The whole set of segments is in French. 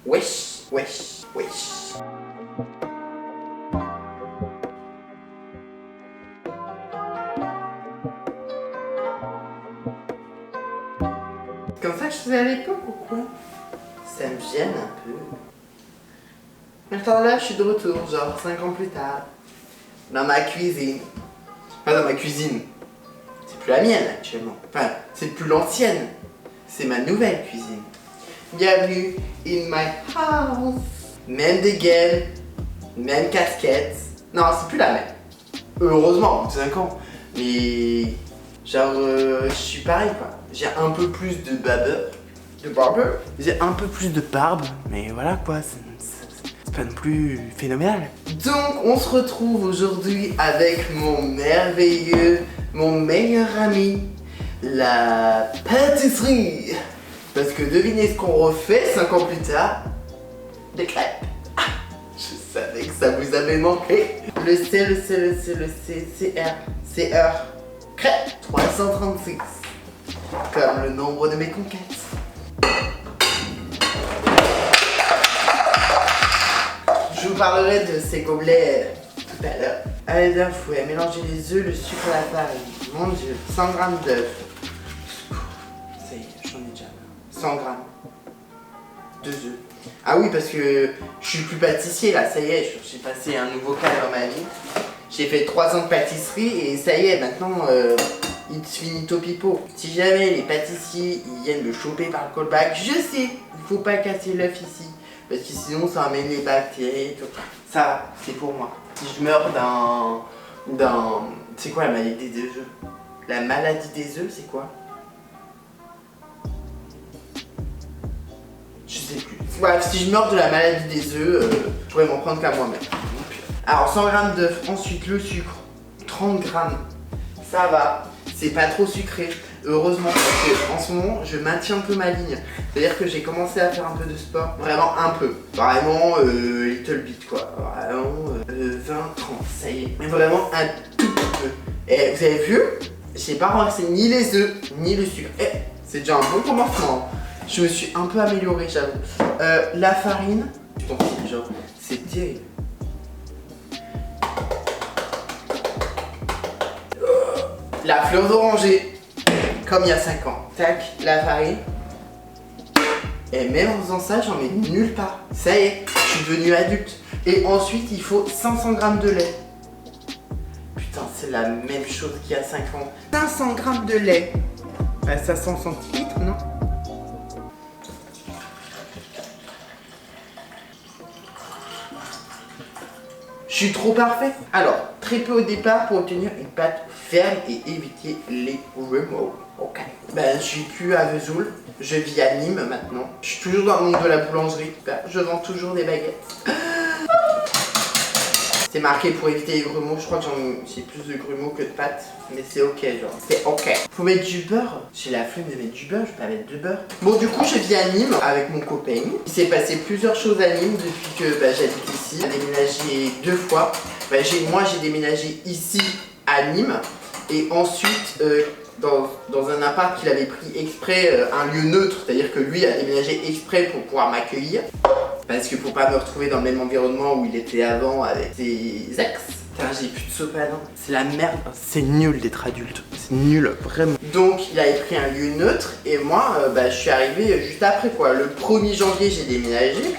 Wesh, wesh, wesh. Comme ça que je faisais à l'époque ou quoi? Ça me gêne un peu. Attends, là, je suis de retour, genre 5 ans plus tard. Dans ma cuisine. Pas dans ma cuisine. C'est plus la mienne actuellement. Enfin, c'est plus l'ancienne. C'est ma nouvelle cuisine. Bienvenue in my house. Même dégaine, même casquette. Non, c'est plus la même. Heureusement, au bout de 5 ans. Mais genre, je suis pareil quoi. J'ai un peu plus de barbeur. J'ai un peu plus de barbe, mais voilà quoi, c'est pas non plus phénoménal. Donc on se retrouve aujourd'hui avec mon merveilleux, mon meilleur ami, la pâtisserie. Parce que devinez ce qu'on refait 5 ans plus tard? Des crêpes. Ah, je savais que ça vous avait manqué. Le CR. Crêpes 336. Comme le nombre de mes conquêtes. Je vous parlerai de ces gobelets tout à l'heure. Allez d'un fouet, mélangez les œufs, le sucre et la farine. Mon dieu, 100 g d'œufs. Ça y est, j'en ai déjà 100 g. 2 œufs. Ah oui, parce que je suis plus pâtissier là, ça y est, j'ai passé un nouveau cap dans ma vie. J'ai fait 3 ans de pâtisserie et ça y est, maintenant it's finito pipo. Si jamais les pâtissiers ils viennent me choper par le callback, je sais, il faut pas casser l'œuf ici. Parce que sinon ça amène les bactéries et tout. Ça, c'est pour moi. Si je meurs d'un... C'est quoi la maladie des œufs? La maladie des œufs, c'est quoi? Je sais plus. Bref, si je meurs de la maladie des œufs, je pourrais m'en prendre qu'à moi-même. Alors 100 g d'œufs, ensuite le sucre, 30 g. Ça va, c'est pas trop sucré. Heureusement, parce qu'en ce moment, je maintiens un peu ma ligne. C'est-à-dire que j'ai commencé à faire un peu de sport. Vraiment un peu. Vraiment, little bit quoi. Vraiment, 20, 30, ça y est. Mais vraiment un tout petit peu. Et vous avez vu? J'ai pas renversé ni les œufs, ni le sucre. Et c'est déjà un bon commencement. Je me suis un peu améliorée, j'avoue. La farine, je t'en prie, genre, c'est terrible. La fleur d'oranger. Comme il y a 5 ans. Tac, la farine. Et même en faisant ça, j'en mets nulle part. Ça y est, je suis devenu adulte. Et ensuite, il faut 500 g de lait. Putain, c'est la même chose qu'il y a 5 ans. 500 g de lait. Bah, ça 100 centilitres, non? Je suis trop parfait. Alors, très peu au départ pour obtenir une pâte ferme et éviter les remous. Ok. Ben, je suis plus à Vesoul. Je vis à Nîmes maintenant. Je suis toujours dans le monde de la boulangerie. Ben, je vends toujours des baguettes. C'est marqué pour éviter les grumeaux. Je crois que j'ai plus de grumeaux que de pâtes. Mais c'est ok, genre. C'est ok. Faut mettre du beurre. J'ai la flemme de mettre du beurre. Je peux pas mettre de beurre. Bon, du coup, je vis à Nîmes avec mon copain. Il s'est passé plusieurs choses à Nîmes depuis que j'habite ici. J'ai déménagé 2 fois. Ben, moi, j'ai déménagé ici à Nîmes. Et ensuite, dans un appart qu'il avait pris exprès, un lieu neutre. C'est-à-dire que lui a déménagé exprès pour pouvoir m'accueillir. Parce que pour pas me retrouver dans le même environnement où il était avant avec ses ex. Putain, j'ai plus de sopalin. C'est la merde. C'est nul d'être adulte. C'est nul, vraiment. Donc, il avait pris un lieu neutre. Et moi, je suis arrivé juste après quoi. Le 1er janvier, j'ai déménagé.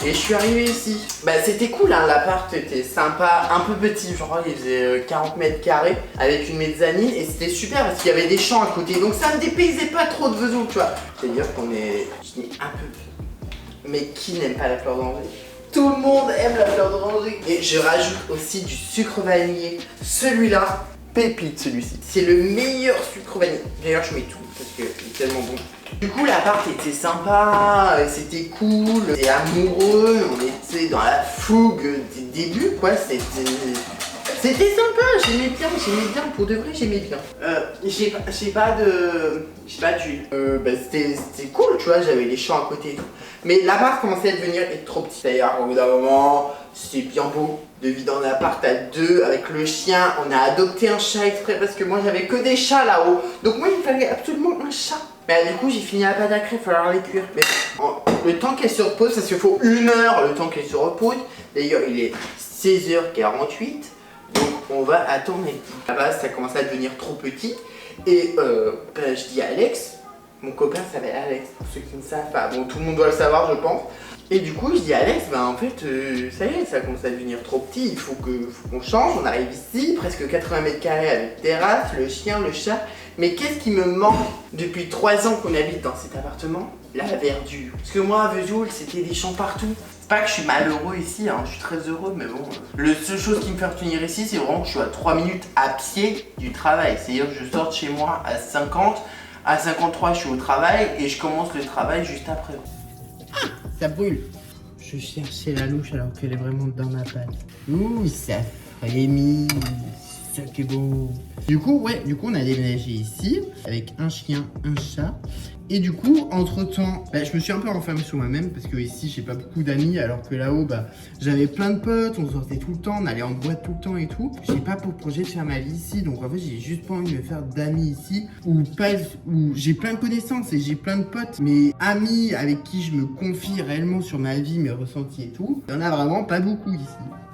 Et je suis arrivé ici. Bah, c'était cool, hein. L'appart était sympa. Un peu petit. Je crois qu'il faisait 40 mètres carrés. Avec une mezzanine. Et c'était super parce qu'il y avait des champs à côté. Donc, ça me dépaysait pas trop de Vesoul, tu vois. C'est-à-dire qu'on est... Je dis un peu... Mais qui n'aime pas la fleur d'oranger? Tout le monde aime la fleur d'oranger. Et je rajoute aussi du sucre vanillé. Celui-là, pépite celui-ci. C'est le meilleur sucre vanillé. D'ailleurs, je mets tout parce que c'est tellement bon. Du coup, l'appart était sympa, c'était cool, on était amoureux, on était dans la fougue des débuts, quoi. C'était sympa, j'aimais bien, pour de vrai j'aimais bien. J'ai pas d'huile. C'était cool, tu vois, j'avais les champs à côté et tout. Mais l'appart commençait à devenir trop petit. D'ailleurs, au bout d'un moment, c'était bien beau de vivre dans un appart à 2 avec le chien. On a adopté un chat exprès parce que moi j'avais que des chats là-haut. Donc moi il me fallait absolument un chat. Mais du coup j'ai fini à la pâte à crêpes, il va falloir les cuire. Mais le temps qu'elle se repose, parce qu'il faut 1 heure le temps qu'elle se repose. D'ailleurs, il est 16h48, donc on va attendre. Là-bas, ça commence à devenir trop petit. Et je dis à Alex, mon copain s'appelle Alex, pour ceux qui ne savent pas. Bon, tout le monde doit le savoir, je pense. Et du coup, je dis à Alex, en fait, ça y est, ça commence à devenir trop petit, il faut qu'on change. On arrive ici, presque 80 mètres carrés avec terrasse, le chien, le chat. Mais qu'est-ce qui me manque depuis 3 ans qu'on habite dans cet appartement? La verdure. Parce que moi, à Vesoul, c'était des champs partout. C'est pas que je suis malheureux ici, hein, je suis très heureux, mais bon. La seule chose qui me fait retenir ici, c'est vraiment que je suis à 3 minutes à pied du travail. C'est-à-dire que je sors de chez moi à 50, à 53, je suis au travail et je commence le travail juste après. Ah, ça brûle. Je cherchais la louche alors qu'elle est vraiment dans ma pâte. Ouh, ça frémit. Ça qui est beau. Du coup, on a déménagé ici avec un chien, un chat. Et du coup, entre-temps, je me suis un peu renfermé sur moi-même parce que ici, j'ai pas beaucoup d'amis, alors que là-haut, j'avais plein de potes, on sortait tout le temps, on allait en boîte tout le temps et tout. J'ai pas pour projet de faire ma vie ici, donc en fait, j'ai juste pas envie de me faire d'amis ici, où j'ai plein de connaissances et j'ai plein de potes, mais amis avec qui je me confie réellement sur ma vie, mes ressentis et tout, il y en a vraiment pas beaucoup ici.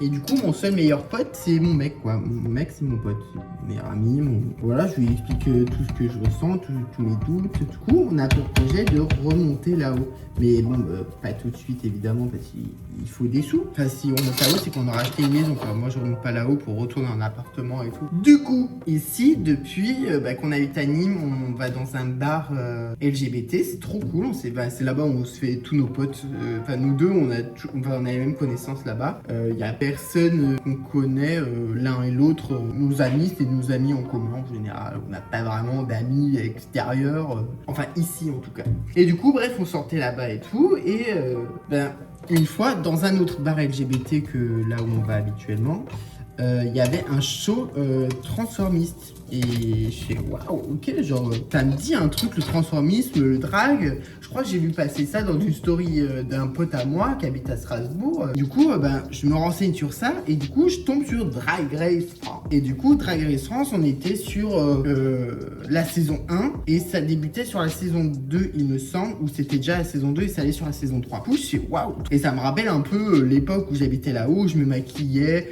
Et du coup, mon seul meilleur pote, c'est mon mec, quoi. Mon mec, c'est mon pote, mon meilleur ami. Voilà, je lui explique tout ce que je ressens, tous mes doutes. Du coup, on a pour projet de remonter là-haut. Mais bon, pas tout de suite, évidemment, parce qu'il faut des sous. Enfin, si on monte là-haut, c'est qu'on aura acheté une maison, quoi. Moi, je remonte pas là-haut pour retourner en appartement et tout. Du coup, ici, depuis qu'on habite à Nîmes, on va dans un bar LGBT. C'est trop cool. C'est là-bas où on se fait tous nos potes. Enfin, nous deux, on a les mêmes connaissances là-bas. Il y a personne qu'on connaît l'un et l'autre. Nos amis, c'est nos amis en commun en général. On n'a pas vraiment d'amis extérieurs. Enfin, ici en tout cas. Et du coup, bref, on sortait là-bas et tout. Et une fois, dans un autre bar LGBT que là où on va habituellement, il y avait un show transformiste. Et je fais waouh, ok, genre, ça me dit un truc, le transformisme, le drag. Je crois que j'ai vu passer ça dans une story d'un pote à moi qui habite à Strasbourg. Du coup, je me renseigne sur ça et du coup, je tombe sur Drag Race France. Et du coup, Drag Race France, on était sur la saison 1 et ça débutait sur la saison 2, il me semble, ou c'était déjà la saison 2 et ça allait sur la saison 3. Du coup, je fais waouh. Et ça me rappelle un peu l'époque où j'habitais là-haut, je me maquillais.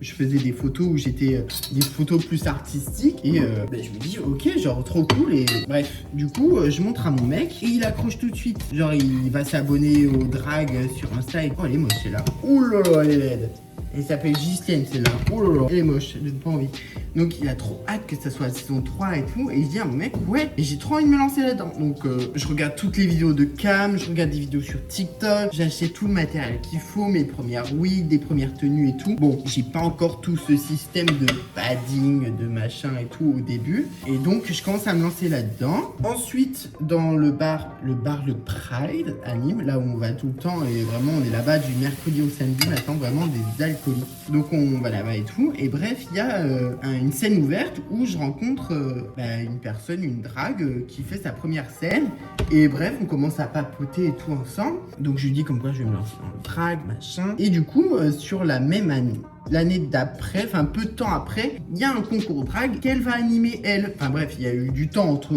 Je faisais des photos où j'étais des photos plus artistiques. Et je me dis ok, genre trop cool. Et bref, du coup je montre à mon mec et il accroche tout de suite. Genre il va s'abonner au drag sur Insta et oh elle est moche celle-là. Ouh là là elle est laide. Elle s'appelle Ghislaine celle-là. Oh là là, elle est moche, j'ai pas envie. Donc il a trop hâte que ça soit la saison 3 et tout. Et je dis à mon mec, ouais, et j'ai trop envie de me lancer là-dedans. Donc je regarde toutes les vidéos de Cam, je regarde des vidéos sur TikTok, j'achète tout le matériel qu'il faut, mes premières wigs, des premières tenues et tout. Bon, j'ai pas encore tout ce système de padding, de machin et tout au début. Et donc je commence à me lancer là-dedans. Ensuite, dans le bar le Pride à Nîmes, là où on va tout le temps. Et vraiment, on est là-bas du mercredi au samedi, on attend vraiment des alcooliques. Donc on va là-bas et tout. Et bref, il y a une scène ouverte où je rencontre une personne, une drague qui fait sa première scène. Et bref, on commence à papoter et tout ensemble. Donc je lui dis comme quoi je vais me lancer dans le drag, machin. Et du coup, sur la même année, l'année d'après, enfin peu de temps après, il y a un concours drag qu'elle va animer elle. Enfin bref, il y a eu du temps entre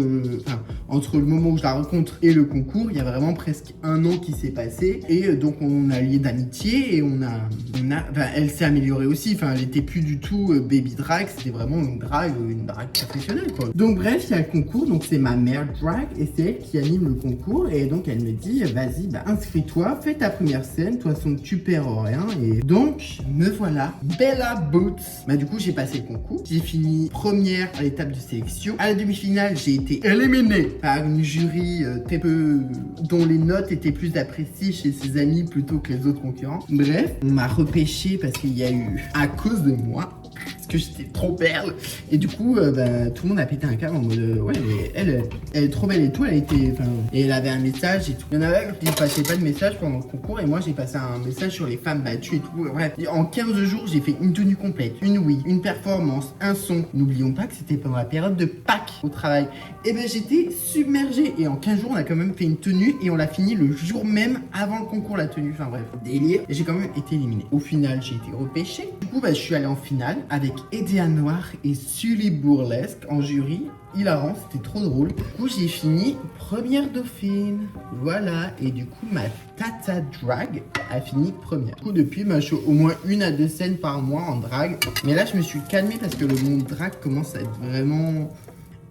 le moment où je la rencontre et le concours. Il y a vraiment presque 1 an qui s'est passé. Et donc on a lié d'amitié et elle s'est améliorée aussi. Enfin, elle était plus du tout baby drag, c'était vraiment une drague professionnelle quoi. Donc bref, il y a le concours, donc c'est ma mère drag et c'est elle qui anime le concours. Et donc elle me dit, vas-y, inscris-toi, fais ta première scène, de toute façon tu perds rien. Et donc me voilà. Bella Boots. Du coup, j'ai passé le concours. J'ai fini première à l'étape de sélection. À la demi-finale, j'ai été éliminée par une jury dont les notes étaient plus appréciées chez ses amis plutôt que les autres concurrents. Bref, on m'a repêché parce qu'il y a eu, à cause de moi, parce que j'étais trop perle. Et du coup, tout le monde a pété un câble en mode ouais, mais elle est trop belle et tout. Et elle avait un message et tout. Il y en avait qui ne passaient pas de message pendant le concours. Et moi, j'ai passé un message sur les femmes battues et tout. Bref, en 15 jours, j'ai fait une tenue complète, une wig, une performance, un son. N'oublions pas que c'était pendant la période de Pâques au travail. Et j'étais submergée. Et en 15 jours, on a quand même fait une tenue et on l'a fini le jour même avant le concours, la tenue. Enfin bref, délire. Et j'ai quand même été éliminée. Au final, j'ai été repêchée. Du coup, je suis allée en finale avec Edéa Noir et Sully Burlesque en jury. Hilarant, c'était trop drôle. Du coup, j'ai fini première dauphine. Voilà, et du coup, ma Tata Drag a fini première. Du coup, depuis, je suis au moins 1 à 2 scènes par mois en drag. Mais là, je me suis calmée parce que le monde drag commence à être vraiment...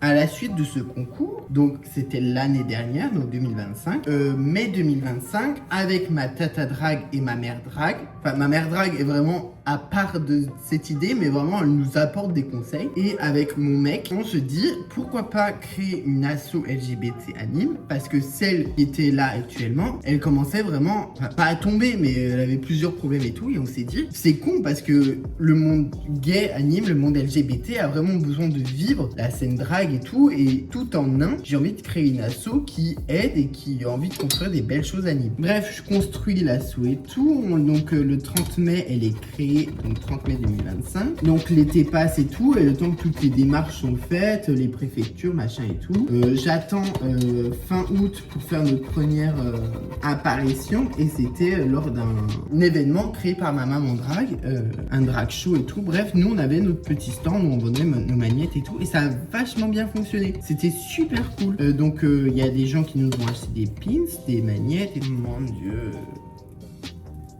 À la suite de ce concours, donc c'était l'année dernière, donc 2025, mai 2025, avec ma Tata Drag et ma mère Drag. Enfin, ma mère Drag est vraiment à part de cette idée, mais vraiment elle nous apporte des conseils. Et avec mon mec, on se dit pourquoi pas créer une asso LGBT à Nîmes, parce que celle qui était là actuellement, elle commençait vraiment, enfin, pas à tomber, mais elle avait plusieurs problèmes et tout. Et on s'est dit, c'est con parce que le monde gay à Nîmes, le monde LGBT a vraiment besoin de vivre la scène drag et tout en un, j'ai envie de créer une asso qui aide et qui a envie de construire des belles choses à Nîmes. Bref, je construis l'asso et tout, donc le 30 mai, elle est créée, donc 30 mai 2025, donc l'été passe et tout, et le temps que toutes les démarches sont faites, les préfectures, machin et tout, j'attends fin août pour faire notre première apparition, et c'était lors d'un événement créé par ma maman drag, un drag show et tout. Bref, nous on avait notre petit stand où on vendait nos magnettes et tout, et ça a vachement bien fonctionné. C'était super cool. Donc il y a des gens qui nous ont acheté des pins, des magnettes et mon dieu,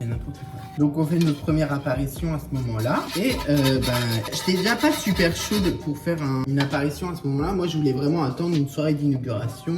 c'est n'importe quoi. Donc on fait notre première apparition à ce moment-là et j'étais déjà pas super chaude pour faire une apparition à ce moment-là. Moi je voulais vraiment attendre une soirée d'inauguration,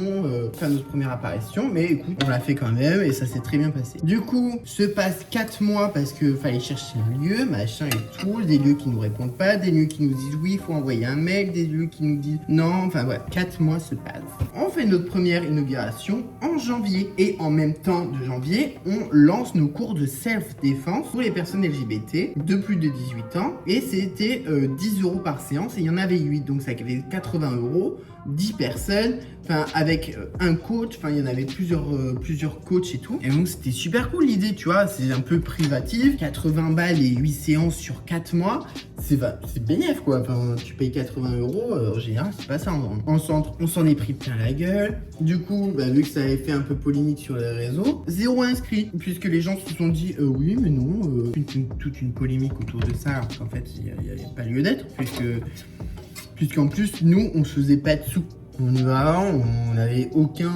faire notre première apparition, mais écoute, on l'a fait quand même et ça s'est très bien passé. Du coup, se passe 4 mois parce que fallait chercher un lieu, machin et tout, des lieux qui nous répondent pas, des lieux qui nous disent oui, il faut envoyer un mail, des lieux qui nous disent non, enfin voilà, 4 mois se passent. On fait notre première inauguration en janvier et en même temps de janvier, on lance nos cours de self-défense pour les personnes LGBT de plus de 18 ans et c'était 10 € par séance et il y en avait 8, donc ça fait 80 €, 10 personnes, enfin avec un coach, enfin il y en avait plusieurs coachs et tout, et donc c'était super cool l'idée, tu vois, c'est un peu privatif, 80 balles et 8 séances sur 4 mois, c'est bénéf quoi, enfin tu payes 80 €, en général c'est pas ça, on s'en est pris plein la gueule. Du coup, vu que ça avait fait un peu polémique sur les réseaux, 0 inscrits, puisque les gens se sont dit oui mais non, toute une polémique autour de ça, alors qu'en fait il n'y a pas lieu d'être, puisqu'en plus nous on se faisait pas de sous. On n'avait aucun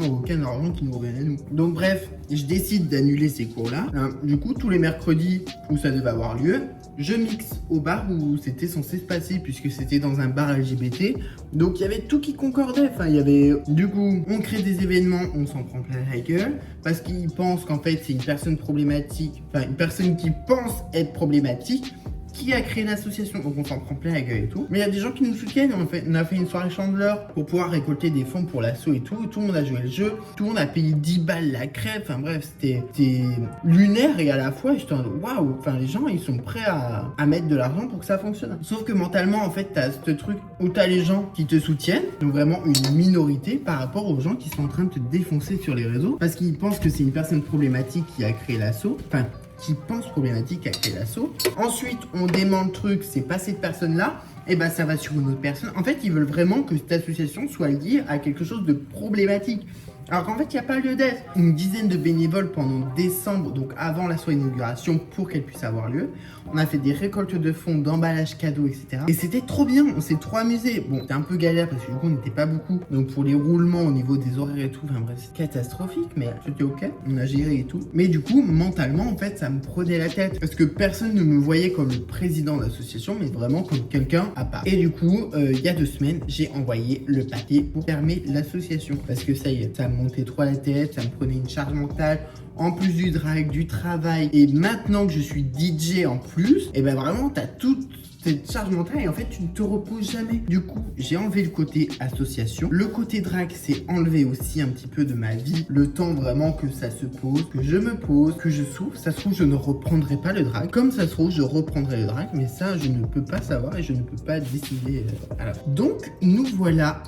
argent qui nous revenait à nous. Donc bref, je décide d'annuler ces cours-là. Du coup, tous les mercredis où ça devait avoir lieu, je mixe au bar où c'était censé se passer, puisque c'était dans un bar LGBT. Donc il y avait tout qui concordait. Enfin, il y avait... Du coup, on crée des événements, on s'en prend plein la gueule, parce qu'ils pensent qu'en fait c'est une personne problématique, enfin une personne qui pense être problématique, qui a créé l'association, donc on s'en prend plein la gueule et tout. Mais il y a des gens qui nous soutiennent, on a fait une soirée chandeleur pour pouvoir récolter des fonds pour l'asso et tout le monde a joué le jeu, tout le monde a payé 10 balles la crêpe, enfin bref, c'était lunaire et à la fois, j'étais en waouh, enfin les gens ils sont prêts à mettre de l'argent pour que ça fonctionne. Sauf que mentalement, en fait, t'as ce truc où t'as les gens qui te soutiennent, donc vraiment une minorité par rapport aux gens qui sont en train de te défoncer sur les réseaux, parce qu'ils pensent que c'est une personne problématique qui a créé l'asso, enfin, qui pense problématique à créer l'assaut. Ensuite, on dément le truc, c'est pas cette personne-là, et ça va sur une autre personne. En fait, ils veulent vraiment que cette association soit liée à quelque chose de problématique. Alors qu'en fait, il n'y a pas lieu d'être. Une dizaine de bénévoles pendant décembre, donc avant la soirée d'inauguration, pour qu'elle puisse avoir lieu. On a fait des récoltes de fonds, d'emballage cadeaux, etc. Et c'était trop bien, on s'est trop amusé. Bon, c'était un peu galère parce que du coup, on n'était pas beaucoup. Donc pour les roulements au niveau des horaires et tout, enfin bref, c'est catastrophique, mais c'était ok. On a géré et tout. Mais du coup, mentalement, en fait, ça me prenait la tête. Parce que personne ne me voyait comme le président de l'association, mais vraiment comme quelqu'un à part. Et du coup, il y a 2 semaines, j'ai envoyé le papier pour fermer l'association. Parce que ça y est, ça me montait trop la tête, ça me prenait une charge mentale. En plus du drag, du travail, et maintenant que je suis DJ en plus, et vraiment t'as toute cette charge mentale et en fait tu ne te reposes jamais. Du coup, j'ai enlevé le côté association. Le côté drag s'est enlevé aussi un petit peu de ma vie. Le temps vraiment que ça se pose, que je me pose, que je souffre. Ça se trouve, je ne reprendrai pas le drag. Comme ça se trouve, je reprendrai le drag, mais ça, je ne peux pas savoir et je ne peux pas décider. Donc, nous voilà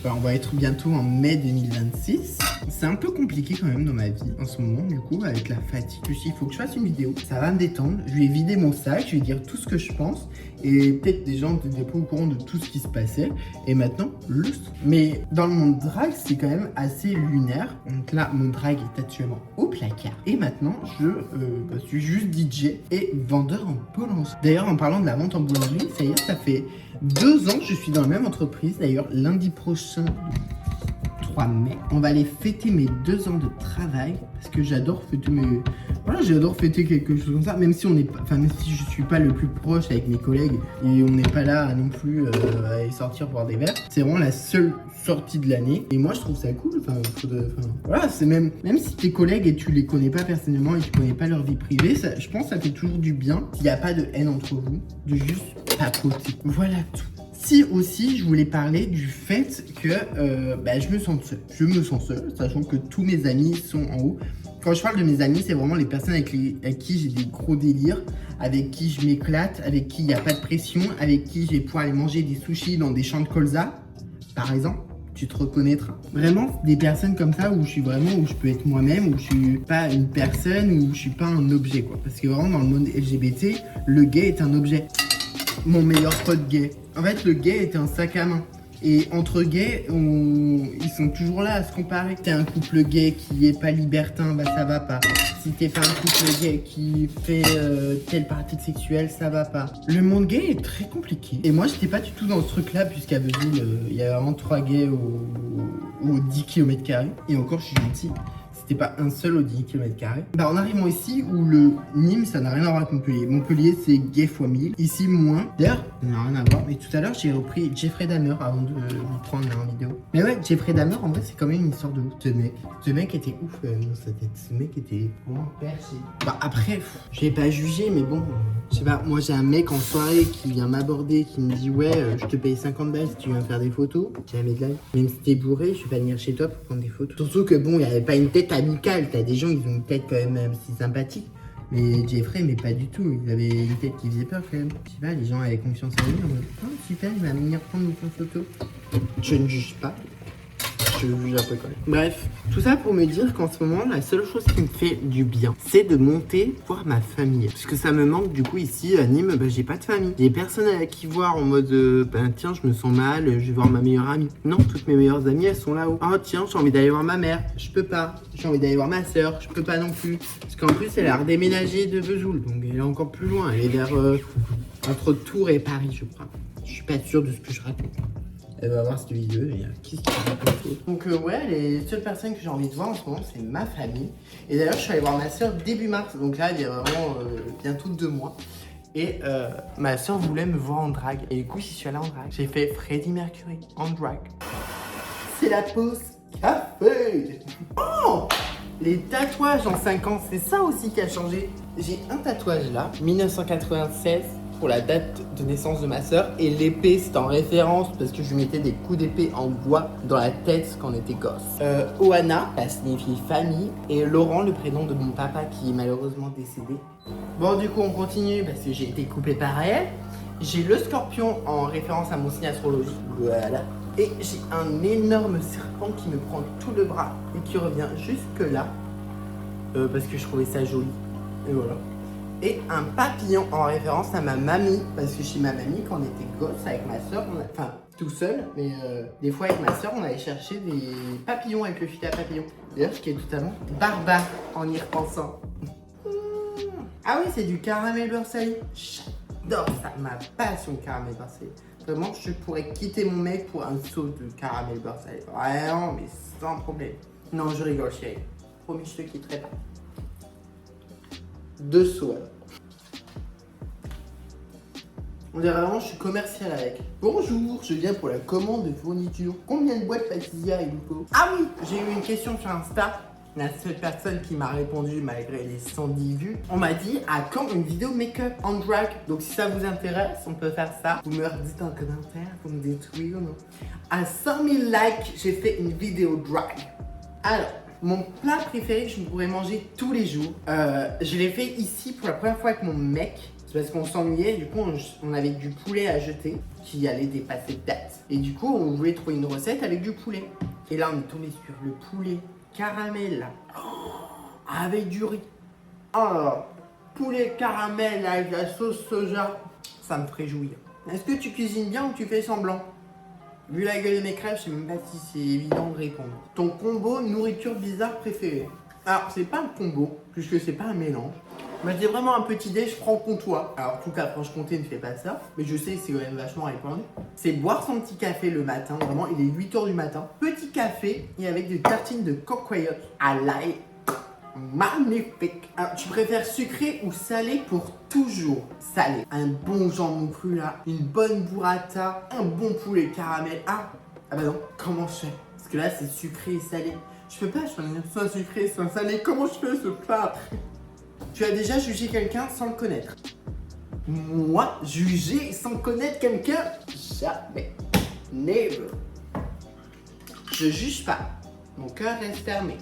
on va être bientôt en mai 2026. C'est un peu compliqué quand même dans ma vie en ce moment, du coup, avec la fatigue. Je me suis dit, il faut que je fasse une vidéo. Ça va me détendre. Je vais vider mon sac, je vais dire tout ce que que je pense. Et peut-être des gens n'étaient pas au courant de tout ce qui se passait. Et maintenant, mais dans le monde drag, c'est quand même assez lunaire. Donc là, mon drag est actuellement au placard. Et maintenant, je suis juste DJ et vendeur en boulangerie. D'ailleurs, en parlant de la vente en boulangerie, ça y est, ça fait 2 ans que je suis dans la même entreprise. D'ailleurs, lundi prochain, 3 mai, on va aller fêter mes 2 ans de travail parce que j'adore fêter j'adore fêter quelque chose comme ça, même si même si je suis pas le plus proche avec mes collègues et on n'est pas là non plus à aller sortir boire des verres. C'est vraiment la seule sortie de l'année et moi je trouve ça cool. Voilà, c'est même si tes collègues et tu les connais pas personnellement et tu connais pas leur vie privée, ça, je pense que ça fait toujours du bien. Il n'y a pas de haine entre vous, de juste papoter. Voilà tout. Si aussi je voulais parler du fait que je me sens seul. Je me sens seul, sachant que tous mes amis sont en haut. Quand je parle de mes amis, c'est vraiment les personnes avec qui j'ai des gros délires, avec qui je m'éclate, avec qui il n'y a pas de pression, avec qui je vais pouvoir aller manger des sushis dans des champs de colza, par exemple. Tu te reconnaîtras. Vraiment, des personnes comme ça où je peux être moi-même, où je suis pas une personne, où je suis pas un objet, quoi. Parce que vraiment, dans le monde LGBT, le gay est un objet. Mon meilleur pote gay. En fait, le gay était un sac à main. Et entre gays, ils sont toujours là à se comparer. Si t'es un couple gay qui est pas libertin, bah ça va pas. Si t'es pas un couple gay qui fait telle pratique sexuelle, ça va pas. Le monde gay est très compliqué. Et moi, j'étais pas du tout dans ce truc-là, puisqu'à Vesoul, il y a vraiment 3 gays au 10 km². Et encore, je suis gentil. C'était pas un seul au 10 km². En arrivant ici, où le Nîmes, ça n'a rien à voir avec Montpellier. Montpellier, c'est gay x 1000. Ici, moins. D'ailleurs, ça n'a rien à voir. Mais tout à l'heure, j'ai repris Jeffrey Dahmer avant de vous prendre en vidéo. Mais ouais, Jeffrey Dahmer, en vrai, c'est quand même une histoire de ouf. Ce mec était ouf dans sa tête. Ce mec était vraiment perché. Après, je vais pas juger, mais bon, je sais pas. Moi, j'ai un mec en soirée qui vient m'aborder, qui me dit ouais, je te paye 50 balles si tu viens faire des photos. Jamais de la vie. Même si t'es bourré, je vais pas venir chez toi pour prendre des photos. Surtout que bon, il y avait pas une tête amicale. T'as des gens, ils ont une tête quand même si sympathique. Mais Jeffrey, mais pas du tout. Il avait une tête qui faisait peur quand même. Je sais pas, les gens avaient confiance en lui. On m'a dit, oh super, il va venir prendre une photo. Je ne juge pas. Je juge un peu quand même. Bref, tout ça pour me dire qu'en ce moment, la seule chose qui me fait du bien, c'est de monter voir ma famille. Parce que ça me manque du coup ici à Nîmes, j'ai pas de famille. J'ai personne à qui voir en mode tiens, je me sens mal, je vais voir ma meilleure amie. Non, toutes mes meilleures amies, elles sont là-haut. Oh tiens, j'ai envie d'aller voir ma mère. Je peux pas. J'ai envie d'aller voir ma soeur. Je peux pas non plus. Parce qu'en plus, elle a redéménagé de Vesoul. Donc elle est encore plus loin. Elle est vers entre Tours et Paris, je crois. Je suis pas sûre de ce que je raconte. Elle va voir cette vidéo et qu'est-ce qu'il raconte. Donc ouais, les seules personnes que j'ai envie de voir en ce moment, c'est ma famille. Et d'ailleurs, je suis allé voir ma soeur début mars. Donc là, il y a vraiment bientôt 2 mois. Et ma soeur voulait me voir en drag. Et du coup, je suis allé en drag. J'ai fait Freddie Mercury en drag. C'est la pause café. Oh, les tatouages en 5 ans, c'est ça aussi qui a changé. J'ai un tatouage là, 1996. Pour la date de naissance de ma soeur, et l'épée c'est en référence parce que je mettais des coups d'épée en bois dans la tête quand on était gosse. Oana, ça signifie famille, et Laurent, le prénom de mon papa qui est malheureusement décédé. Bon, du coup on continue parce que j'ai été coupée par elle. J'ai le scorpion en référence à mon signe astrologique, voilà. Et j'ai un énorme serpent qui me prend tout le bras et qui revient jusque là parce que je trouvais ça joli. Et voilà. Et un papillon en référence à ma mamie. Parce que chez ma mamie, quand on était gosse avec ma soeur, enfin tout seul, mais des fois avec ma soeur, on allait chercher des papillons avec le filet à papillon. D'ailleurs, ce qui est totalement barbare en y repensant. Ah oui, c'est du caramel beurre salé. J'adore ça, ma passion caramel beurre salé. Vraiment, je pourrais quitter mon mec pour un saut de caramel beurre salé. Vraiment, mais sans problème. Non, je rigole, chérie. Promis, je te quitterai pas. 2 sauts alors. On dirait vraiment que je suis commercial avec. Bonjour, je viens pour la commande de fourniture. Combien de boîtes pâtissières il vous faut? Ah oui, j'ai eu une question sur Insta. La seule personne qui m'a répondu malgré les 110 vues, on m'a dit à quand une vidéo make-up en drag. Donc si ça vous intéresse, on peut faire ça. Vous me redites en commentaire, vous me dites oui ou non. À 100 000 likes, j'ai fait une vidéo drag. Alors, mon plat préféré que je pourrais manger tous les jours, je l'ai fait ici pour la première fois avec mon mec. C'est parce qu'on s'ennuyait, du coup on avait du poulet à jeter qui allait dépasser de date. Et du coup on voulait trouver une recette avec du poulet. Et là on est tombé sur le poulet caramel là. Avec du riz. Alors, poulet caramel avec la sauce soja. ça me ferait jouir. Est-ce que tu cuisines bien ou tu fais semblant? Vu la gueule de mes crêpes, je sais même pas si c'est évident de répondre. Ton combo nourriture bizarre préféré? Alors, c'est pas un combo, puisque c'est pas un mélange. Mais c'est vraiment un petit déj franc-comtois. Alors, tout cas, Franche-Comté ne fait pas ça, mais je sais que c'est quand même vachement répandu. C'est boire son petit café le matin, vraiment, il est 8h du matin. Petit café et avec des tartines de cocoyote à l'ail. Magnifique. Alors, tu préfères sucré ou salé pour toujours? Salé. Un bon jambon cru là, une bonne burrata, un bon poulet caramel. Ah bah non, comment je fais? Parce que là, c'est sucré et salé. Je peux pas choisir soit sucré, soit salé. Comment je fais ce plat? Tu as déjà jugé quelqu'un sans le connaître? Moi, juger sans connaître quelqu'un? Jamais. Never. Je juge pas. Mon cœur reste fermé.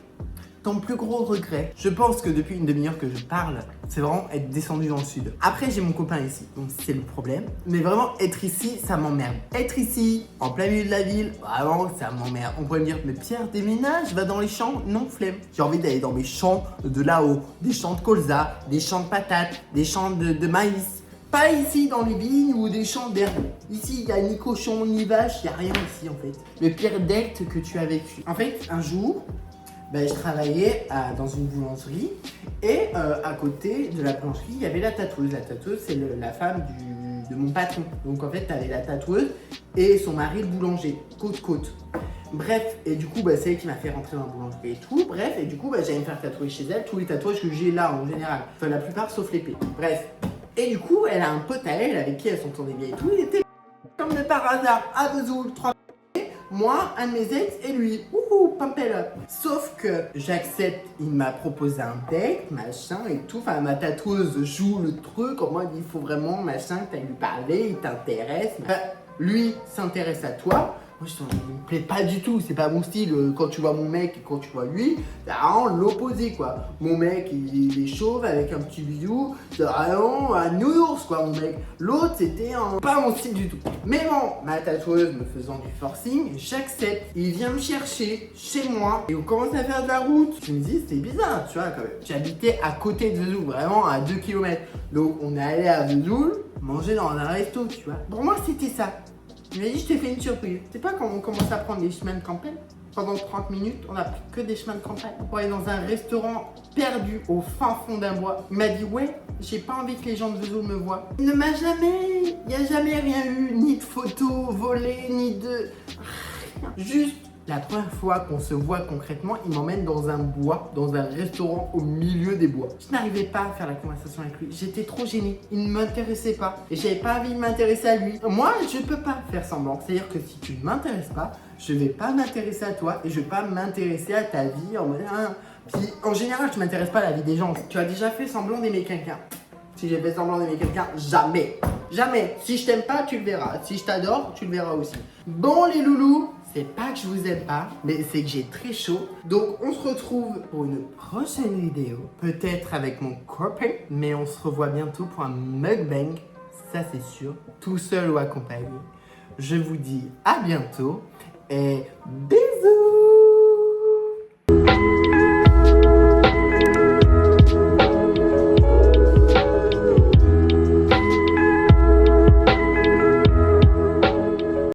Ton plus gros regret? Je pense que depuis une demi-heure que je parle, c'est vraiment être descendu dans le sud. Après, j'ai mon copain ici, donc c'est le problème. Mais vraiment, être ici, ça m'emmerde. Être ici, en plein milieu de la ville, vraiment, ça m'emmerde. On pourrait me dire, mais Pierre, déménage, va dans les champs. Non, flemme. J'ai envie d'aller dans mes champs de là-haut. Des champs de colza, des champs de patates, des champs de maïs. Pas ici dans les vignes ou des champs d'herbe. Ici, il n'y a ni cochon, ni vache, il n'y a rien ici en fait. Le pire date que tu as vécu. En fait, un jour, je travaillais dans une boulangerie et à côté de la boulangerie, il y avait la tatoueuse. La tatoueuse, c'est la femme de mon patron. Donc en fait, tu avais la tatoueuse et son mari le boulanger, côte-côte. Bref, et du coup, c'est elle qui m'a fait rentrer dans la boulangerie et tout. Bref, et du coup, j'allais me faire tatouer chez elle tous les tatouages que j'ai là en général. Enfin, la plupart sauf l'épée. Bref. Et du coup, elle a un pote à elle avec qui elle s'entendait bien et tout. Il était comme de par hasard à Vesoul, 3 moi, un de mes ex et lui. Pump it up. Sauf que j'accepte, il m'a proposé un date, machin et tout. Enfin, ma tatoueuse joue le truc. En mode, il faut vraiment, machin, que t'ailles lui parler, il t'intéresse. Lui s'intéresse à toi. Moi, ça me plaît pas du tout. C'est pas mon style. Quand tu vois mon mec et quand tu vois lui, c'est vraiment l'opposé, quoi. Mon mec, il est chauve avec un petit bidou. C'est vraiment un nounours, quoi, mon mec. L'autre, c'était pas mon style du tout. Mais bon, ma tatoueuse me faisant du forcing, j'accepte. Il vient me chercher chez moi et on commence à faire de la route. Je me dis, c'était bizarre, tu vois, quand même. J'habitais à côté de Vesoul, vraiment à 2 km. Donc, on est allé à Vesoul manger dans un resto, tu vois. Pour moi, c'était ça. Il m'a dit, je t'ai fait une surprise. C'est pas quand on commence à prendre des chemins de campagne? Pendant 30 minutes, on a pris que des chemins de campagne pour aller dans un restaurant perdu au fin fond d'un bois. Il m'a dit, ouais, j'ai pas envie que les gens de Vesoul me voient. Il ne m'a jamais, il n'y a jamais rien eu, ni de photos volées, ni de... Juste la première fois qu'on se voit concrètement, il m'emmène dans un bois, dans un restaurant au milieu des bois. Je n'arrivais pas à faire la conversation avec lui. J'étais trop gênée. Il ne m'intéressait pas. Et j'avais pas envie de m'intéresser à lui. Moi, je peux pas faire semblant. C'est-à-dire que si tu ne m'intéresses pas, je vais pas m'intéresser à toi et je vais pas m'intéresser à ta vie en mode... Puis en général, tu m'intéresses pas à la vie des gens. Tu as déjà fait semblant d'aimer quelqu'un? Si j'ai fait semblant d'aimer quelqu'un, jamais. Jamais. Si je t'aime pas, tu le verras. Si je t'adore, tu le verras aussi. Bon les loulous, c'est pas que je vous aime pas, mais c'est que j'ai très chaud. Donc on se retrouve pour une prochaine vidéo. Peut-être avec mon copain, mais on se revoit bientôt pour un mukbang. Ça c'est sûr, tout seul ou accompagné. Je vous dis à bientôt et bisous.